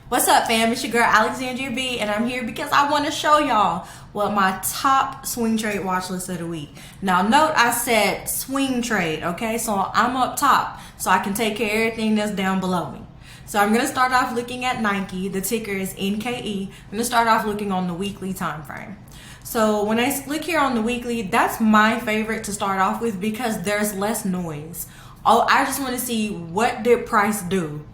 What's up, fam? It's your girl Alexandria B, and I'm here because I want to show y'all what my top swing trade watch list of the week. Now, note I said swing trade, okay? So I'm up top, so I can take care of everything that's down below me. So I'm gonna start off looking at Nike. The ticker is NKE. I'm gonna start off looking on the weekly time frame. So when I look here on the weekly, that's my favorite to start off with because there's less noise. Oh, I just want to see what did price do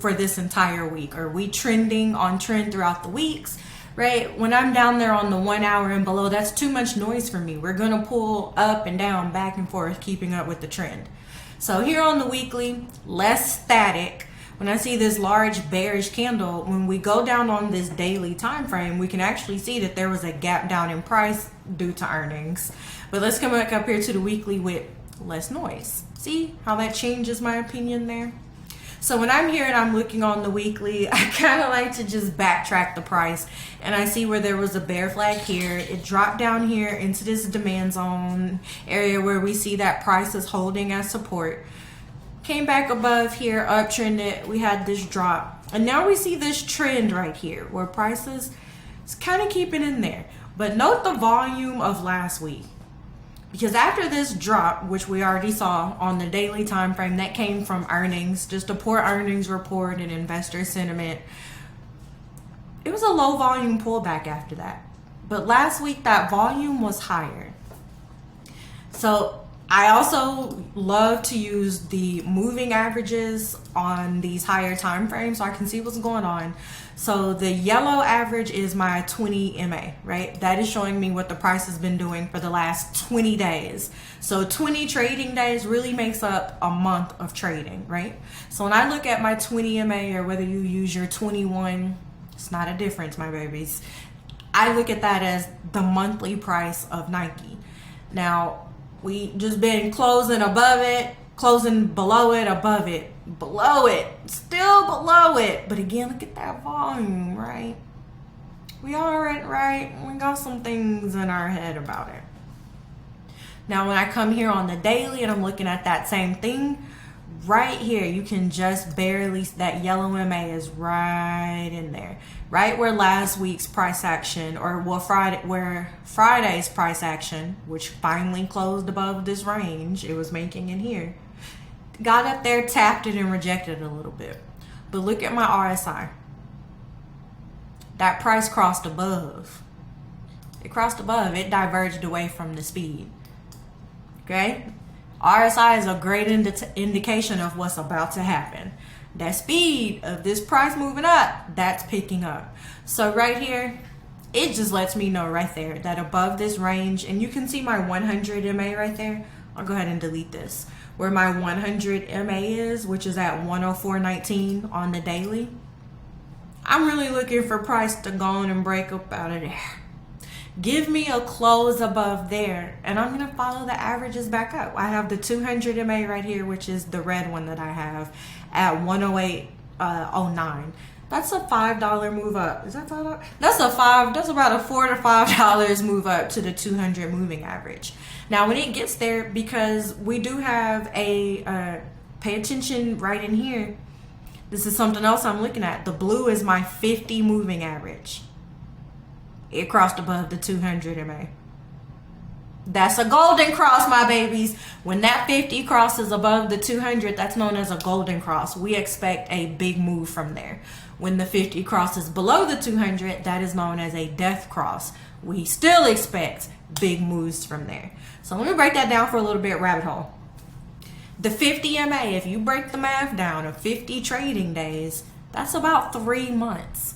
for this entire week. Are we trending on trend throughout the weeks, right? When I'm down there on the 1 hour and below, that's too much noise for me. We're gonna pull up and down, back and forth, keeping up with the trend. So here on the weekly, less static. When I see this large bearish candle, when we go down on this daily time frame, we can actually see that there was a gap down in price due to earnings. But let's come back up here to the weekly with less noise. See how that changes my opinion there? So when I'm here and I'm looking on the weekly, I kind of like to just backtrack the price, and I see where there was a bear flag here. It dropped down here into this demand zone area where we see that price is holding as support. Came back above here, uptrended. We had this drop, and now we see this trend right here where prices is kind of keeping in there. But note the volume of last week. Because after this drop, which we already saw on the daily time frame, that came from earnings, just a poor earnings report and investor sentiment. It was a low volume pullback after that. But last week, that volume was higher. So I also love to use the moving averages on these higher time frames so I can see what's going on. So the yellow average is my 20 MA, right? That is showing me what the price has been doing for the last 20 days. So 20 trading days really makes up a month of trading, right? So when I look at my 20 MA, or whether you use your 21, it's not a difference, my babies. I look at that as the monthly price of Nike. Now, we just been closing above it, closing below it, above it, below it, still below it. But again, look at that volume, right? We already, right? We got some things in our head about it. Now, when I come here on the daily and I'm looking at that same thing, right here, you can just barely, that yellow MA is right in there. Right where last week's price action, or well, Friday's price action, which finally closed above this range it was making in here, got up there, tapped it, and rejected a little bit. But look at my RSI. That price crossed above. It crossed above. It diverged away from the speed. Okay? RSI is a great indication of what's about to happen. That speed of this price moving up, that's picking up. So right here, it just lets me know right there that above this range, and you can see my 100 MA right there. I'll go ahead and delete this. Where my 100 MA is, which is at 104.19 on the daily. I'm really looking for price to go on and break up out of there. Give me a close above there, and I'm going to follow the averages back up. I have the 200 MA right here, which is the red one that I have at 108.09. That's a $5 move up. Is that $5? That's about a $4 to $5 move up to the 200 moving average. Now, when it gets there, because we do have a, pay attention right in here. This is something else I'm looking at. The blue is my 50 moving average. It crossed above the 200 MA. That's a golden cross, my babies. When that 50 crosses above the 200, that's known as a golden cross. We expect a big move from there. When the 50 crosses below the 200, that is known as a death cross. We still expect big moves from there. So let me break that down for a little bit, rabbit hole. The 50 MA, if you break the math down of 50 trading days, that's about 3 months.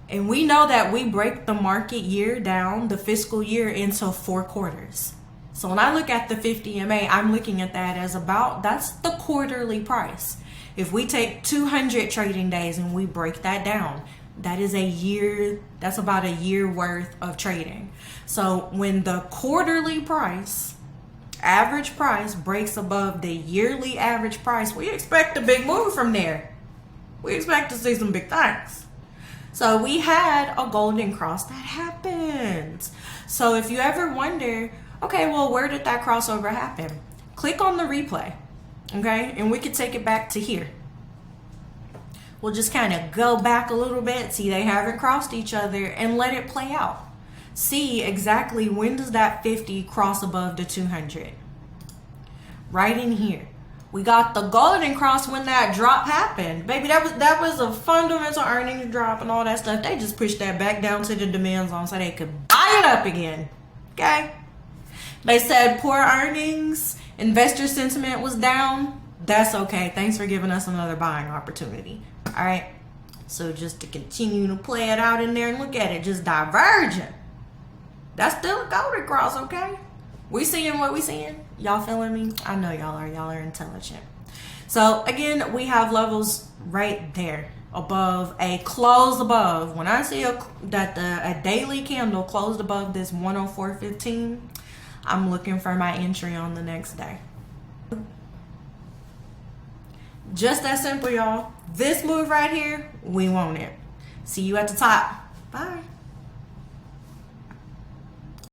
And we know that we break the market year down, the fiscal year, into 4 quarters. So when I look at the 50 MA, I'm looking at that as that's the quarterly price. If we take 200 trading days and we break that down, that is a year, that's about a year worth of trading. So when the quarterly price, average price, breaks above the yearly average price, we expect a big move from there. We expect to see some big things. So we had a golden cross that happened. So if you ever wonder, okay, well, where did that crossover happen? Click on the replay, okay? And we could take it back to here. we'll just kind of go back a little bit, see they haven't crossed each other, and let it play out. See exactly when does that 50 cross above the 200. Right in here. We got the golden cross when that drop happened. Baby, that was a fundamental earnings drop and all that stuff. They just pushed that back down to the demand zone so they could buy it up again. Okay? They said poor earnings, investor sentiment was down. That's okay. Thanks for giving us another buying opportunity. All right? So just to continue to play it out in there and look at it, just diverging. That's still a golden cross, okay? We seeing what we seeing. Y'all feeling me? I know y'all are. Y'all are intelligent. So again, we have levels right there above, a close above. When I see that a daily candle closed above this 104.15, I'm looking for my entry on the next day. Just that simple, y'all. This move right here, we want it. See you at the top. Bye.